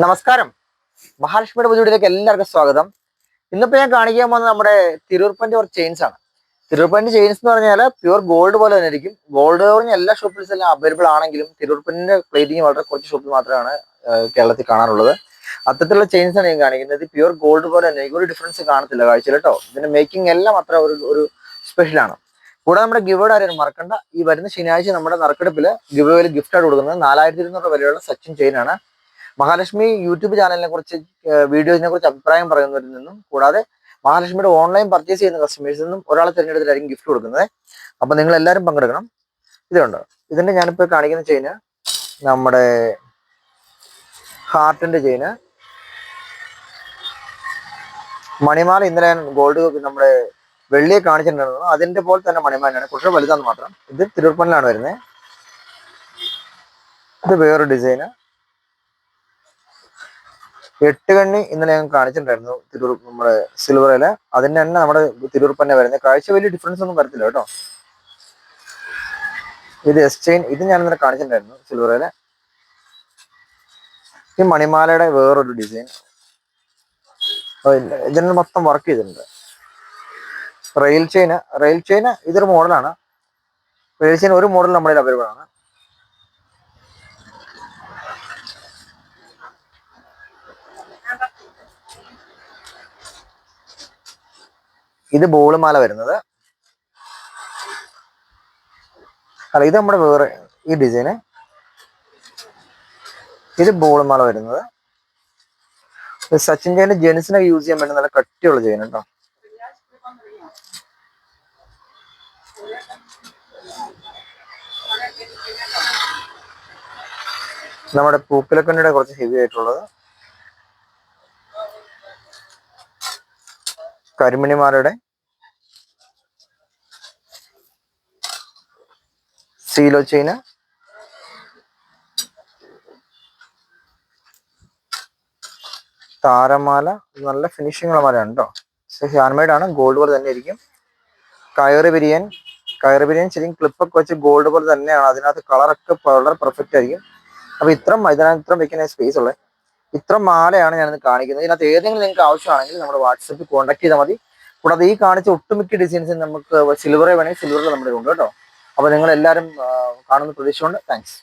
നമസ്കാരം. മഹാലക്ഷ്മിയുടെ പുതിയയിലേക്ക് എല്ലാവർക്കും സ്വാഗതം. ഇന്നിപ്പോ ഞാൻ കാണിക്കാൻ പോകുന്നത് നമ്മുടെ തിരൂർപ്പന്റെ കുറച്ച് ചെയിൻസ് ആണ്. തിരൂർപ്പന്റെ ചെയിൻസ് എന്ന് പറഞ്ഞാൽ പ്യൂർ ഗോൾഡ് പോലെ തന്നെ ആയിരിക്കും. ഗോൾഡ് പറഞ്ഞ എല്ലാ ഷോപ്പിലും എല്ലാം അവൈലബിൾ ആണെങ്കിലും തിരൂർപ്പന്റെ പ്ലേറ്റിംഗ് വളരെ കുറച്ച് ഷോപ്പിൽ മാത്രമാണ് കേരളത്തിൽ കാണാറുള്ളത്. അത്തരത്തിലുള്ള ചെയിൻസ് ആണ് ഞാൻ കാണിക്കുന്നത്. പ്യൂർ ഗോൾഡ് പോലെ തന്നെ ഒരു ഡിഫറൻസ് കാണത്തില്ല കാഴ്ചയിൽ കേട്ടോ. ഇതിന്റെ മേക്കിംഗ് എല്ലാം അത്ര ഒരു സ്പെഷ്യലാണ്. കൂടാതെ നമ്മുടെ ഗിവേഡ് ആരും മറക്കണ്ട, ഈ വരുന്ന ശനിയാഴ്ച നമ്മുടെ നറുക്കെടുപ്പിൽ ഗിവേയിൽ ഗിഫ്റ്റ് ആയിട്ട് കൊടുക്കുന്നത് 4200 വിലയുള്ള സച്ചിൻ ചെയിൻ ആണ്. മഹാലക്ഷ്മി യൂട്യൂബ് ചാനലിനെ കുറിച്ച് വീഡിയോസിനെ കുറിച്ച് അഭിപ്രായം പറയുന്നവരിൽ നിന്നും കൂടാതെ മഹാലക്ഷ്മിയുടെ ഓൺലൈൻ പർച്ചേസ് ചെയ്യുന്ന കസ്റ്റമേഴ്സിൽ നിന്നും ഒരാളെ തിരഞ്ഞെടുത്തിട്ടായിരിക്കും ഗിഫ്റ്റ് കൊടുക്കുന്നത്. അപ്പൊ നിങ്ങൾ എല്ലാവരും പങ്കെടുക്കണം. ഇതുണ്ട്, ഇതിന്റെ ഞാനിപ്പോൾ കാണിക്കുന്ന ചെയിന് നമ്മുടെ ഹാർട്ടിന്റെ ചെയിന്. മണിമാല ഇന്നലെ ഞാൻ ഗോൾഡ് നമ്മുടെ വെള്ളിയെ കാണിച്ചിട്ടുണ്ടായിരുന്നു, അതിന്റെ പോലെ തന്നെ മണിമാലയാണ്, കുറച്ച് വലുതാന്ന് മാത്രം. ഇത് തിരൂർപ്പനിലാണ് വരുന്നത്. ഇത് വേറൊരു ഡിസൈന്. 8 കണ്ണി ഇന്നലെ ഞാൻ കാണിച്ചിട്ടുണ്ടായിരുന്നു നമ്മുടെ സിൽവറില്. അതിന് തന്നെ നമ്മുടെ തിരൂർപ്പന്നെ വരുന്നത്. കാഴ്ച വലിയ ഡിഫറൻസ് ഒന്നും വരത്തില്ല കേട്ടോ. ഇത് എസ് ചെയിൻ, ഇത് ഞാൻ ഇന്നലെ കാണിച്ചിട്ടുണ്ടായിരുന്നു സിൽവറില്. ഈ മണിമാലയുടെ വേറൊരു ഡിസൈൻ. ഇതിന് മൊത്തം വർക്ക് ചെയ്തിട്ടുണ്ട്. റെയിൽ ചെയിന് ഇതൊരു മോഡലാണ്. റെയിൽ ചെയിൻ ഒരു മോഡൽ നമ്മുടെ അവൈലബിൾ ആണ്. ഇത് ബോളുമാല വരുന്നത്. അല്ല, ഇത് നമ്മുടെ വേറെ ഈ ഡിസൈന്. ഇത് ബോളുമാല വരുന്നത്. സച്ചിൻ ചെയിൻ ജെൻസിനൊക്കെ യൂസ് ചെയ്യാൻ വേണ്ടി നല്ല കട്ടിയുള്ള ചെയിൻ കേട്ടോ. നമ്മുടെ പൂക്കിലക്കണ്ണിയുടെ കുറച്ച് ഹെവി ആയിട്ടുള്ളത്. കരിമണിമാലയുടെ സീലോ ചെയിന്. താരമാല നല്ല ഫിനിഷിംഗ് ഉള്ള മാലയാണ് കേട്ടോ. ഹാൻഡ്മെയ്ഡ് ആണ്, ഗോൾഡ് പോലെ തന്നെ ഇരിക്കും. കയറ് ബിരിയൻ ശരിക്കും ക്ലിപ്പൊക്കെ വെച്ച് ഗോൾഡ് പോലെ തന്നെയാണ്. അതിനകത്ത് കളറൊക്കെ വളരെ പെർഫെക്റ്റ് ആയിരിക്കും. അപ്പൊ ഇതിനകത്ത് വെക്കുന്ന സ്പേസ് ഉള്ളത്. ഇത്ര മാലയാണ് ഞാനിന്ന് കാണിക്കുന്നത്. ഇതിനകത്ത് ഏതെങ്കിലും നിങ്ങൾക്ക് ആവശ്യമാണെങ്കിൽ നമ്മുടെ വാട്സപ്പിൽ കോൺടാക്ട് ചെയ്താൽ മതി. കൂടാതെ ഈ കാണിച്ച ഒട്ടുമിക്ക ഡിസൈൻസ് നമുക്ക് സിൽവറെ വേണമെങ്കിൽ സിൽവറിൽ നമ്മുടെ ഉണ്ട് കേട്ടോ. അപ്പൊ നിങ്ങൾ എല്ലാവരും കാണുന്ന പ്രതീക്ഷ കൊണ്ട് താങ്ക്സ്.